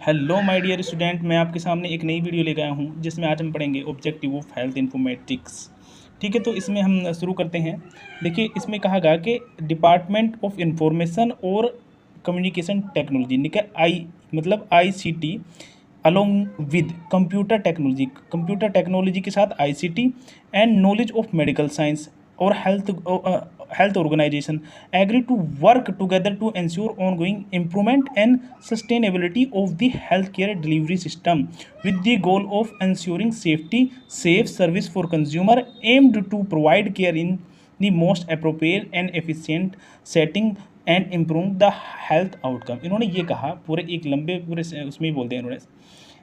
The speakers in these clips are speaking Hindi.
हेलो माय डियर स्टूडेंट, मैं आपके सामने एक नई वीडियो लेकर आया हूँ जिसमें आज हम पढ़ेंगे ऑब्जेक्टिव ऑफ हेल्थ इन्फॉर्मेटिक्स। ठीक है, तो इसमें हम शुरू करते हैं। देखिए, इसमें कहा गया कि डिपार्टमेंट ऑफ इंफॉर्मेशन और कम्युनिकेशन टेक्नोलॉजी निकल आई मतलब ICT along with computer technology के साथ ICT and knowledge of medical science और health organization agree to work together to ensure ongoing improvement and sustainability of the healthcare delivery system with the goal of ensuring safe service for consumer aimed to provide care in the most appropriate and efficient setting and improve the health outcome। इन्होंने ये कहा, पूरे एक लंबे पूरे उसमें ही बोलते हैं इन्होंने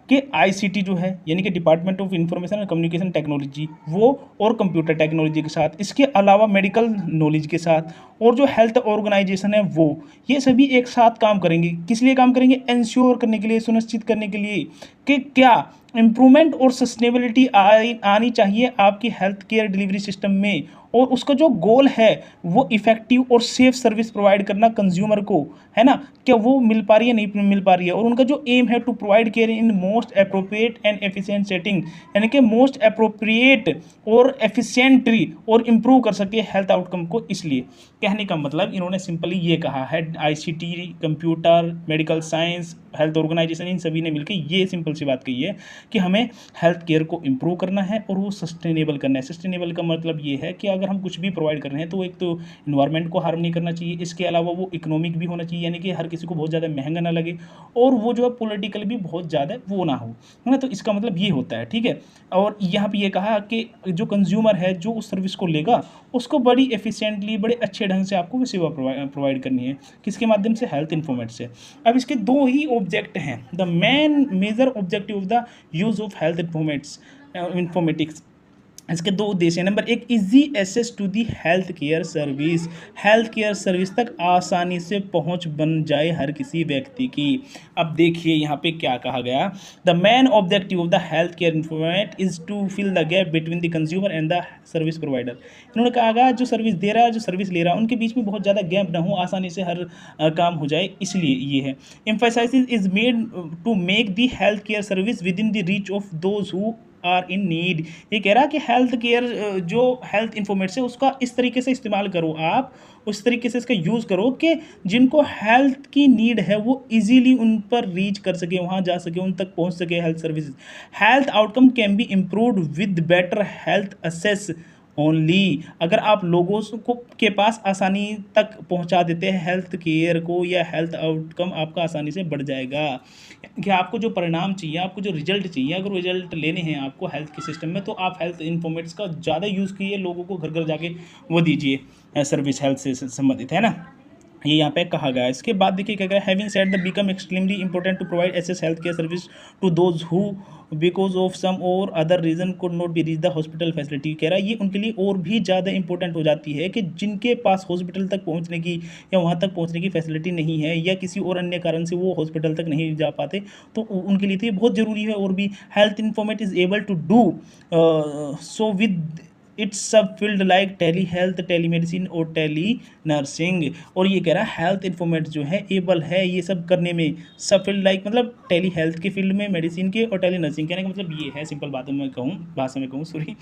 कि ICT जो है यानी कि department of information and communication technology वो और कंप्यूटर टेक्नोलॉजी के साथ, इसके अलावा मेडिकल नॉलेज के साथ और जो हेल्थ ऑर्गेनाइजेशन है वो, ये सभी एक साथ काम करेंगे। किस लिए काम करेंगे? इंश्योर करने के लिए, सुनिश्चित करने के लिए कि क्या इम्प्रूवमेंट और सस्टेनेबिलिटी आनी चाहिए आपकी हेल्थ केयर डिलीवरी सिस्टम में, और उसका जो गोल है वो इफेक्टिव और सेफ सर्विस प्रोवाइड करना कंज्यूमर को, है ना, क्या वो मिल पा रही है, नहीं मिल पा रही है। और उनका जो एम है to provide care in most appropriate and efficient setting, यानी कि मोस्ट अप्रोप्रिएट और एफिशिएंटली और इम्प्रूव कर सके हेल्थ आउटकम को। इसलिए कहने का मतलब इन्होंने सिंपली ये कहा है, ICT, computer, medical science, health organisation, इन सभी ने मिलकर ये सिंपल सी बात कही है कि हमें हेल्थ केयर को इम्प्रूव करना है और वो सस्टेनेबल करना है। सस्टेनेबल का मतलब ये है कि अगर हम कुछ भी प्रोवाइड कर रहे हैं तो एक तो इन्वायरमेंट को हार्म नहीं करना चाहिए, इसके अलावा वो इकोनॉमिक भी होना चाहिए, यानी कि हर किसी को बहुत ज़्यादा महंगा ना लगे, और वो जो है पॉलिटिकल भी बहुत ज़्यादा वो ना हो, है ना। तो इसका मतलब ये होता है, ठीक है। और यहाँ पे ये कहा कि जो कंज्यूमर है जो उस सर्विस को लेगा उसको बड़ी एफिशिएंटली, बड़े अच्छे ढंग से आपको सेवा प्रोवाइड करनी है। किसके माध्यम से? हेल्थ इन्फॉर्मेट से। अब इसके दो ही ऑब्जेक्ट हैं, the main major objective of the use of health informatics. इसके दो उद्देश्य हैं। नंबर एक, easy access to the health care service, health care service तक आसानी से पहुंच बन जाए हर किसी व्यक्ति की। अब देखिए यहाँ पे क्या कहा गया, the main objective of the health care informatics is to fill the gap between the consumer and the service provider. इन्होंने कहा गया जो सर्विस दे रहा है, जो सर्विस ले रहा है, उनके बीच में बहुत ज़्यादा गैप ना हो, आसानी से हर काम हो जाए, इसलिए ये है। Emphasis is made to make the health care service within the reach of those who are in need. ये कह रहा है कि हेल्थ केयर जो हेल्थ इन्फॉर्मेट है उसका इस तरीके से इस्तेमाल करो, आप उस तरीके से इसका यूज़ करो कि जिनको हेल्थ की नीड है वो इजीली उन पर रीच कर सके, वहाँ जा सके, उन तक पहुँच सके health services. Health outcome can be improved with better health access only. अगर आप लोगों को के पास आसानी तक पहुंचा देते हैं हेल्थ केयर को, या हेल्थ आउटकम आपका आसानी से बढ़ जाएगा। कि आपको जो परिणाम चाहिए, आपको जो रिजल्ट चाहिए, अगर रिजल्ट लेने हैं आपको हेल्थ के सिस्टम में, तो आप हेल्थ इन्फॉर्मेट्स का ज़्यादा यूज़ कीजिए, लोगों को घर घर जाके वो दीजिए सर्विस हेल्थ से संबंधित, है ना। ये यहाँ पे कहा गया है। इसके बाद देखिए क्या कहा, having said the become extremely important to provide access health care service to those who because of some और other reason could not be reach the hospital facility. कह रहा है ये उनके लिए और भी ज़्यादा इंपॉर्टेंट हो जाती है कि जिनके पास हॉस्पिटल तक पहुँचने की या वहाँ तक पहुँचने की फैसिलिटी नहीं है, या किसी और अन्य कारण से वो हॉस्पिटल तक नहीं जा पाते, तो उनके लिए तो ये बहुत ज़रूरी है। और भी health informatics is able to do so with its subfield like telehealth, tele medicine और टेली नर्सिंग। और ये कह रहा है हेल्थ इन्फॉर्मेट जो है एबल है ये सब करने में, सब फील्ड लाइक मतलब टेली हेल्थ के फील्ड में, मेडिसिन के और टेली नर्सिंग। कहने का मतलब ये है, सिंपल बातों में कहूँ, भाषा में कहूँ, सॉरी,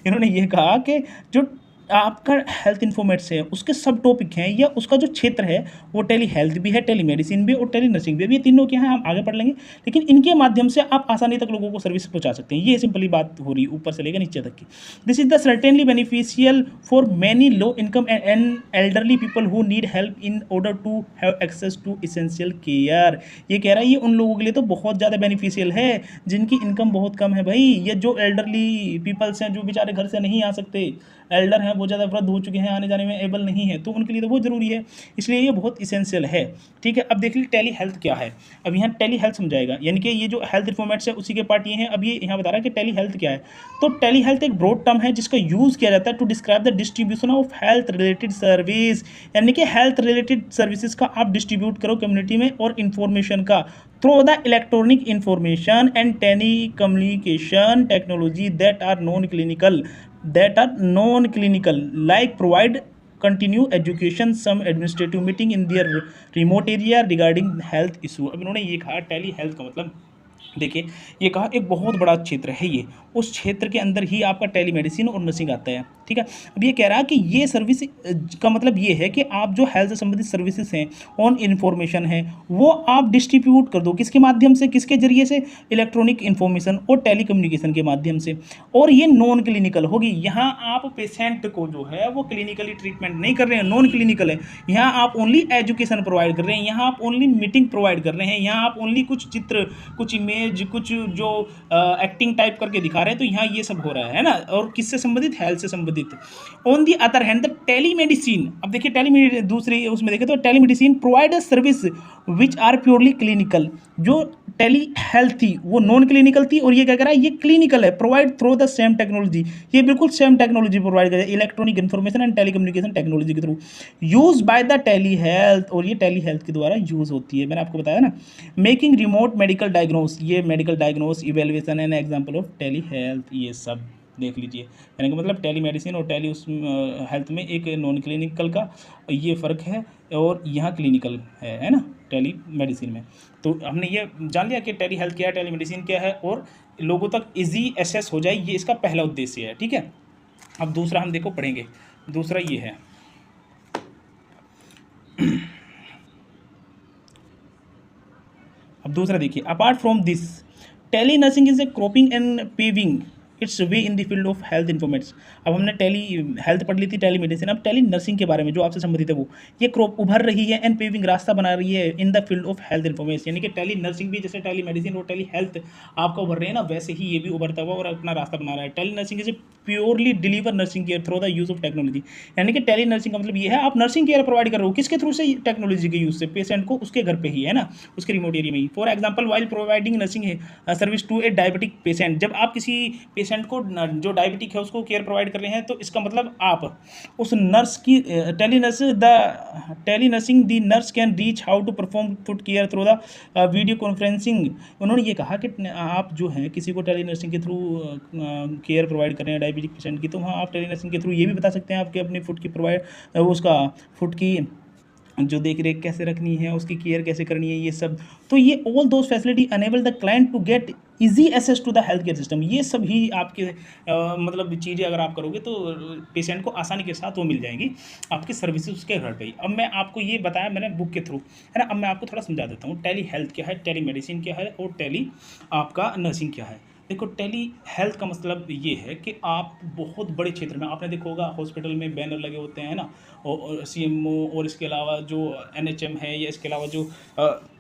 इन्होंने ये कहा कि जो आपका हेल्थ इन्फॉर्मेट्स है उसके सब टॉपिक हैं, या उसका जो क्षेत्र है वो टेली हेल्थ भी है, टेली मेडिसिन भी और टेली नर्सिंग भी। ये तीनों क्या हैं हम आगे पढ़ लेंगे, लेकिन इनके माध्यम से आप आसानी तक लोगों को सर्विस पहुंचा सकते हैं। ये सिंपली बात हो रही है ऊपर से लेकर नीचे तक की। This is the certainly beneficial for many low income and elderly people who need help in order to have access to essential care. ये कह रहा है ये उन लोगों के लिए तो बहुत ज़्यादा बेनिफिशियल है जिनकी इनकम बहुत कम है भाई, ये जो एल्डरली पीपल्स हैं, जो बेचारे घर से नहीं आ सकते, एल्डर हैं, बहुत ज़्यादा वृद्ध हो चुके हैं, आने जाने में एबल नहीं है, तो उनके लिए तो बहुत ज़रूरी है, इसलिए ये बहुत इसेंशियल है। ठीक है, अब देख लीजिए टेली हेल्थ क्या है। अब यहाँ टेली हेल्थ समझाएगा, यानी कि ये जो हेल्थ इन्फॉर्मेट्स है उसी के पार्ट ये हैं। अब ये यहाँ बता रहा है कि टेली हेल्थ क्या है। तो टेली हेल्थ एक ब्रॉड टर्म है जिसका यूज़ किया जाता है to describe the distribution of health related service, यानी कि हेल्थ रिलेटेड सर्विसेज का आप डिस्ट्रीब्यूट करो कम्युनिटी में, और इन्फॉर्मेशन का through the electronic information and tele communication technology that are non clinical like provide continue education, some administrative meeting in their remote area regarding health issue. अब इन्होंने ये कहा टेली हेल्थ का मतलब, देखिए ये कहा एक बहुत बड़ा क्षेत्र है ये, उस क्षेत्र के अंदर ही आपका टेली मेडिसिन और नर्सिंग आता है, ठीक है। अब ये कह रहा है कि ये सर्विस का मतलब ये है कि आप जो हेल्थ से संबंधित सर्विसेज हैं, ऑन इन्फॉर्मेशन है, वो आप डिस्ट्रीब्यूट कर दो, किसके माध्यम से, किसके जरिए से, इलेक्ट्रॉनिक इन्फॉर्मेशन और टेलीकम्युनिकेशन के माध्यम से। और ये नॉन क्लिनिकल होगी, यहाँ आप पेशेंट को जो है वो क्लिनिकली ट्रीटमेंट नहीं कर रहे हैं, नॉन क्लिनिकल है। यहाँ आप ओनली एजुकेशन प्रोवाइड कर रहे हैं, यहाँ आप ओनली मीटिंग प्रोवाइड कर रहे हैं, यहाँ आप ओनली कुछ चित्र, कुछ इमेज, कुछ जो एक्टिंग टाइप करके दिखा रहे हैं, तो यहाँ ये सब हो रहा है ना। और किससे संबंधित, हेल्थ से संबंधित। On the other hand the telemedicine, अब देखिए दूसरी उसमें देखें तो telemedicine provide a service which are purely clinical. जो टेली हेल्थ थी वो नॉन क्लिनिकल थी, और ये क्या कर रहा है, ये क्लिनिकल है, provide through the same technology, ये बिल्कुल सेम टेक्नोलॉजी प्रोवाइड कर रहा है, electronic information and telecommunication technology के through, use by the telehealth, और ये टेली हेल्थ के द्वारा यूज होती है, मैंने आपको बताया ना। मेकिंग रिमोट मेडिकल डायग्नोस, ये medical diagnose, evaluation and example of tele health, ये सब देख लीजिए। यानी कि मतलब टेली मेडिसिन और टेली उस हेल्थ में एक नॉन क्लिनिकल का ये फ़र्क है, और यहाँ क्लिनिकल है ना टेली मेडिसिन में। तो हमने ये जान लिया कि टेली हेल्थ क्या है, टेली मेडिसिन क्या है, और लोगों तक इजी एक्सेस हो जाए, ये इसका पहला उद्देश्य है, ठीक है। अब दूसरा हम देखो पढ़ेंगे, दूसरा ये है अब दूसरा देखिए, apart from this tele nursing is a cropping and paving its way in the field of health informatics. अब हमने टेली हेल्थ पढ़ ली थी, टेली मेडिसिन, अब टेली नर्सिंग के बारे में जो आपसे संबंधित है वो, ये क्रॉप उभर रही है एंड पेविंग, रास्ता बना रही है इन the field of health information. यानी कि टेली नर्सिंग भी जैसे टेली मेडिसिन और टेली हेल्थ आपका उभर रहे हैं ना, वैसे ही ये भी उभरता हुआ और अपना रास्ता बना रहा है। Tele nursing is purely deliver nursing care through the use of technology. यानी कि टेली नर्सिंग का मतलब ये है, आप नर्सिंग केयर प्रोवाइड कर रहे हो, किसके थ्रू से, टेक्नोलॉजी के यूज से, पेशेंट को उसके घर पे ही है ना, उसके रिमोट एरिया में ही। For example while providing nursing service to a diabetic patient, जब आप किसी पेशेंट को जो डायबिटिक है उसको केयर प्रोवाइड कर रहे हैं, तो इसका मतलब आप उस नर्स की tele nursing the nurse can reach how to perform food care through the video conferencing. उन्होंने ये कहा कि आप जो है किसी को टेली नर्सिंग के थ्रू केयर प्रोवाइड कर रहे हैं डायबिटिक पेशेंट की, तो वहाँ आप टेली नर्सिंग के थ्रू ये भी बता सकते हैं आपके अपनी फूड की प्रोवाइड, उसका फूड की जो देख रेख कैसे रखनी है, उसकी केयर कैसे करनी है, ये सब। तो ये all those facility enable the client to get easy access to the health care system. ये सब ही आपके मतलब चीज़ें अगर आप करोगे तो पेशेंट को आसानी के साथ वो मिल जाएंगी आपकी सर्विसेज उसके घर पे ही। अब मैं आपको ये बताया मैंने बुक के थ्रू, है ना। अब मैं आपको थोड़ा समझा देता हूँ टेली हेल्थ क्या है, टेली मेडिसिन क्या है, और टेली आपका नर्सिंग क्या है। देखो टेली हेल्थ का मतलब ये है कि आप बहुत बड़े क्षेत्र में, आपने देखा होगा हॉस्पिटल में बैनर लगे होते हैं ना, और CMO, और इसके अलावा जो NHM है, या इसके अलावा जो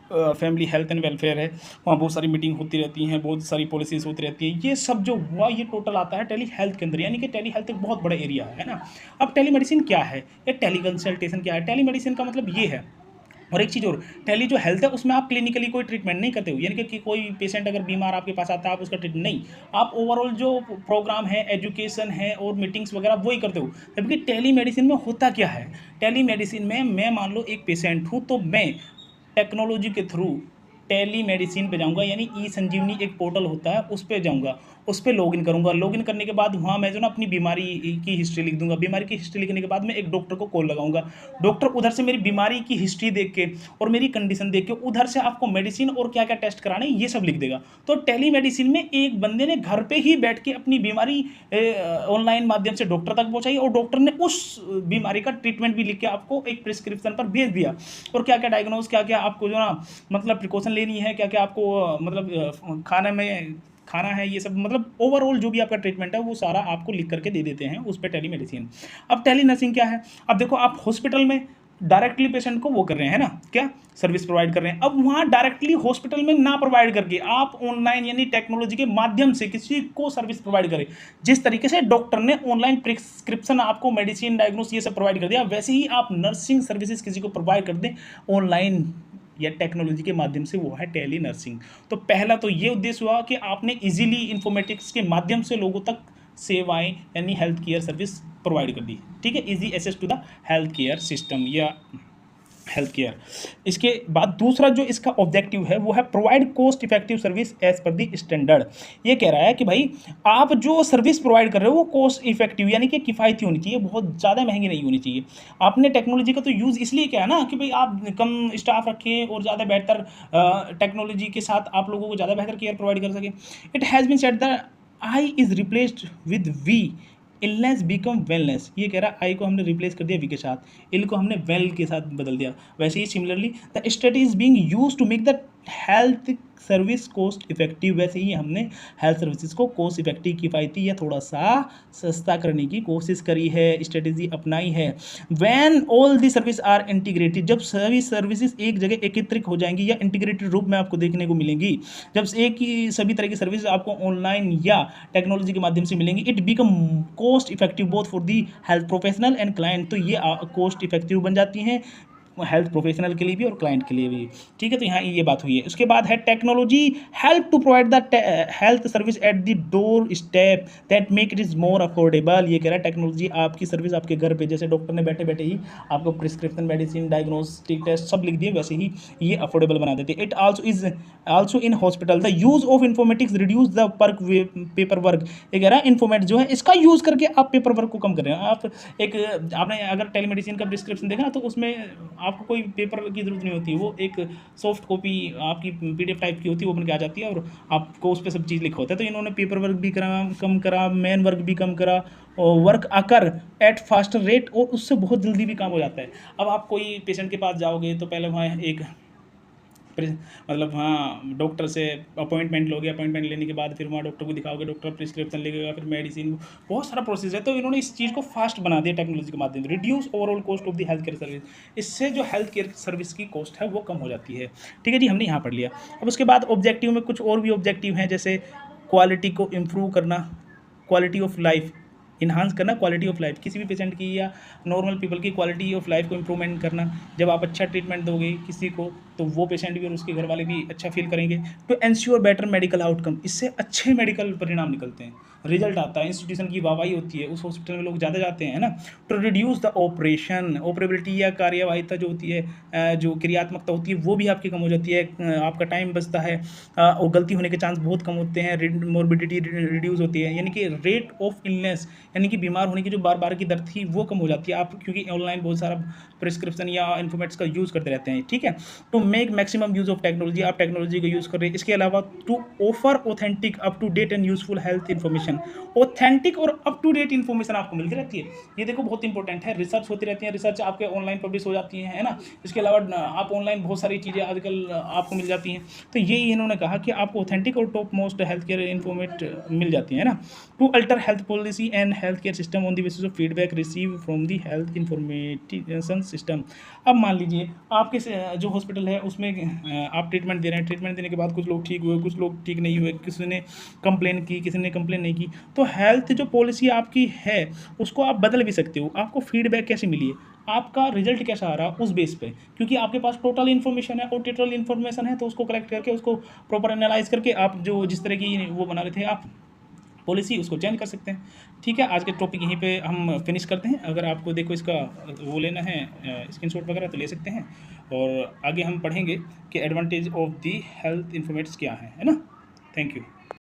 फैमिली हेल्थ एंड वेलफेयर है, वहाँ बहुत सारी मीटिंग होती रहती हैं, बहुत सारी पॉलिसीज होती रहती हैं। ये सब जो हुआ ये टोटल आता है टेली हेल्थ के अंदर, यानी कि टेली हेल्थ एक बहुत बड़ा एरिया है ना। अब टेली मेडिसिन क्या है, या टेली कंसल्टेशन क्या है। टेली मेडिसिन का मतलब ये है, और एक चीज़ और, टेली जो हेल्थ है उसमें आप क्लिनिकली कोई ट्रीटमेंट नहीं करते हो, यानी कि कोई पेशेंट अगर बीमार आपके पास आता है आप उसका ट्रीटमेंट नहीं, आप ओवरऑल जो प्रोग्राम है, एजुकेशन है और मीटिंग्स वगैरह वही करते हो। जबकि टेली मेडिसिन में होता क्या है, टेली मेडिसिन में मैं मान लो एक पेशेंट हूँ, तो मैं टेक्नोलॉजी के थ्रू टेली मेडिसिन पे जाऊंगा, यानी ई-संजीवनी एक पोर्टल होता है, उस पर जाऊंगा, उस पर लॉगिन करूंगा। लॉगिन करने के बाद वहाँ मैं जो ना अपनी बीमारी की हिस्ट्री लिख दूंगा। बीमारी की हिस्ट्री लिखने के बाद मैं एक डॉक्टर को कॉल लगाऊंगा। डॉक्टर उधर से मेरी बीमारी की हिस्ट्री देख के और मेरी कंडीशन देख के उधर से आपको मेडिसिन और क्या क्या टेस्ट कराने ये सब लिख देगा। तो टेली मेडिसिन में एक बंदे ने घर पर ही बैठ के अपनी बीमारी ऑनलाइन माध्यम से डॉक्टर तक पहुँचाई, और डॉक्टर ने उस बीमारी का ट्रीटमेंट भी लिख के आपको एक प्रिस्क्रिप्शन पर भेज दिया, और क्या क्या डायग्नोज, क्या क्या आपको जो ना मतलब प्रिकॉशन लेनी है, क्या क्या आपको मतलब खाना है, ये सब मतलब ओवरऑल जो भी आपका ट्रीटमेंट है वो सारा आपको लिख करके दे देते हैं उस पर टेली मेडिसिन। अब टेली नर्सिंग क्या है, अब देखो आप हॉस्पिटल में डायरेक्टली पेशेंट को वो कर रहे हैं ना, क्या सर्विस प्रोवाइड कर रहे हैं। अब वहाँ डायरेक्टली हॉस्पिटल में ना प्रोवाइड करके आप ऑनलाइन यानी टेक्नोलॉजी के माध्यम से किसी को सर्विस प्रोवाइड करें। जिस तरीके से डॉक्टर ने ऑनलाइन प्रिस्क्रिप्शन आपको मेडिसिन डायग्नोस ये सब प्रोवाइड कर दिया, वैसे ही आप नर्सिंग सर्विसेज किसी को प्रोवाइड कर दें ऑनलाइन या टेक्नोलॉजी के माध्यम से, वो है टेली नर्सिंग। तो पहला तो ये उद्देश्य हुआ कि आपने इजीली इन्फॉर्मेटिक्स के माध्यम से लोगों तक सेवाएं यानी हेल्थ केयर सर्विस प्रोवाइड कर दी, ठीक है, easy access to the health care system. या हेल्थ केयर। इसके बाद दूसरा जो इसका ऑब्जेक्टिव है वो है provide cost effective service as per the standard. ये कह रहा है कि भाई आप जो सर्विस प्रोवाइड कर रहे हो वो कॉस्ट इफेक्टिव यानी कि किफ़ायती होनी चाहिए, बहुत ज़्यादा महंगी नहीं होनी चाहिए। आपने टेक्नोलॉजी का तो यूज़ इसलिए किया है ना कि भाई आप कम स्टाफ रखें और ज़्यादा बेहतर टेक्नोलॉजी के साथ आप लोगों को ज़्यादा बेहतर केयर प्रोवाइड कर सकें। It has been said the I is replaced with we, illness become wellness. ये कह रहा है आई को हमने रिप्लेस कर दिया वी के साथ, इल को हमने वेल के साथ बदल दिया। वैसे ही similarly the study is being used to make the health service cost effective, वैसे ही हमने हेल्थ सर्विसेज को कॉस्ट इफेक्टिव, किफ़ायती या थोड़ा सा सस्ता करने की कोशिश करी है, स्ट्रेटेजी अपनाई है। When all the service are integrated, जब सभी सर्विसेज एक जगह एकत्रित हो जाएंगी या इंटीग्रेटेड रूप में आपको देखने को मिलेंगी, जब एक ही सभी तरह की सर्विस आपको ऑनलाइन या टेक्नोलॉजी के माध्यम से मिलेंगी, it become cost effective both for the health professional and client. तो ये कॉस्ट इफेक्टिव बन जाती हैं हेल्थ प्रोफेशनल के लिए भी और क्लाइंट के लिए भी। ठीक है, तो यहाँ ये बात हुई है। उसके बाद है technology help to provide the health service at the door step that make it is more affordable. ये कह रहा है टेक्नोलॉजी आपकी सर्विस आपके घर पे, जैसे डॉक्टर ने बैठे बैठे ही आपको प्रिस्क्रिप्शन मेडिसिन डायग्नोस्टिक टेस्ट सब लिख दिए, वैसे ही ये अफोर्डेबल बना देते। It also in hospital the use of informatics reduce the paper work. ये कह रहा है इन्फॉर्मेट जो है इसका यूज़ करके आप पेपर वर्क को कम कर रहे हैं। आप आपने अगर टेलीमेडिसिन का प्रिस्क्रिप्शन देखा ना तो उसमें आपको कोई पेपर की जरूरत नहीं होती, वो एक सॉफ्ट कॉपी आपकी PDF टाइप की होती है, वो बन के आ जाती है और आपको उस पर सब चीज़ लिखा होता है। तो इन्होंने पेपर वर्क भी कम करा, मैन वर्क भी कम करा, और वर्क आकर एट फास्टर रेट, और उससे बहुत जल्दी भी काम हो जाता है। अब आप कोई पेशेंट के पास जाओगे तो पहले वहाँ एक मतलब हाँ डॉक्टर से अपॉइंटमेंट लोगे, अपॉइंटमेंट लेने के बाद फिर वहाँ डॉक्टर को दिखाओगे, डॉक्टर प्रिस्क्रिप्शन लिखेगा, फिर मेडिसिन, बहुत सारा प्रोसेस है। तो इन्होंने इस चीज़ को फास्ट बना दिया टेक्नोलॉजी के माध्यम से। Reduce overall cost of the health care service, इससे जो हेल्थ केयर सर्विस की कॉस्ट है वो कम हो जाती है। ठीक है जी, हमने यहाँ पढ़ लिया। अब उसके बाद ऑब्जेक्टिव में कुछ और भी ऑब्जेक्टिव हैं, जैसे क्वालिटी को इम्प्रूव करना, क्वालिटी ऑफ लाइफ इन्हांस करना, क्वालिटी ऑफ लाइफ किसी भी पेशेंट की या नॉर्मल पीपल की क्वालिटी ऑफ लाइफ को इम्प्रूवमेंट करना। जब आप अच्छा ट्रीटमेंट दोगे किसी को तो वो पेशेंट भी और उसके घर वाले भी अच्छा फील करेंगे। To ensure better medical outcome, इससे अच्छे मेडिकल परिणाम निकलते हैं, रिजल्ट आता है, इंस्टीट्यूशन की वाहवाही होती है, उस हॉस्पिटल में लोग ज़्यादा जाते हैं ना। To reduce the operation, operability या कार्यवाहिता जो होती है, जो क्रियात्मकता होती है वो भी आपकी कम हो जाती है, आपका टाइम बचता है और गलती होने के चांस बहुत कम होते हैं, मोर्बिडिटी रिड्यूस होती है, यानी कि रेट ऑफ इलनेस यानी कि बीमार होने की जो बार बार की दर थी वो कम हो जाती है, आप क्योंकि ऑनलाइन बहुत सारा प्रिस्क्रिप्शन या इन्फॉर्मेट्स का यूज़ करते रहते हैं। ठीक है, to make maximum use of technology, आप टेक्नोलॉजी का यूज़ कर रहे हैं। इसके अलावा to offer authentic up to date and useful health information, authentic और अप टू डेट इन्फॉर्मेशन आपको मिलती रहती है। ये देखो बहुत इंपॉर्टेंट है, रिसर्च होती रहती है, रिसर्च आपके ऑनलाइन पब्लिश हो जाती है ना। इसके अलावा आप ऑनलाइन बहुत सारी चीज़ें आजकल आपको मिल जाती हैं। तो यही इन्होंने कहा कि आपको ऑथेंटिक और top most health care informate मिल जाती है ना। To alter health policy and health care system on the basis of feedback receive from the health information system. अब मान लीजिए आपके जो हॉस्पिटल है उसमें आप ट्रीटमेंट दे रहे हैं, ट्रीटमेंट देने के बाद कुछ लोग ठीक हुए, कुछ लोग ठीक नहीं हुए, किसी ने कंप्लेन की, किसी ने कंप्लेन नहीं की, तो हेल्थ जो पॉलिसी आपकी है उसको आप बदल भी सकते हो। आपको फीडबैक कैसे मिली है, आपका रिजल्ट कैसा आ रहा है उस बेस पे, क्योंकि आपके पास टोटल इन्फॉर्मेशन है और टोटल इन्फॉर्मेशन है तो उसको कलेक्ट करके उसको प्रॉपर एनालाइज करके आप जो जिस तरह की वो बना रहे थे आप पॉलिसी उसको चेंज कर सकते हैं। ठीक है, आज के टॉपिक यहीं पे हम फिनिश करते हैं। अगर आपको देखो इसका वो लेना है स्क्रीनशॉट वगैरह तो ले सकते हैं, और आगे हम पढ़ेंगे कि एडवांटेज ऑफ दी हेल्थ इन्फॉर्मेट्स क्या है ना। Thank you.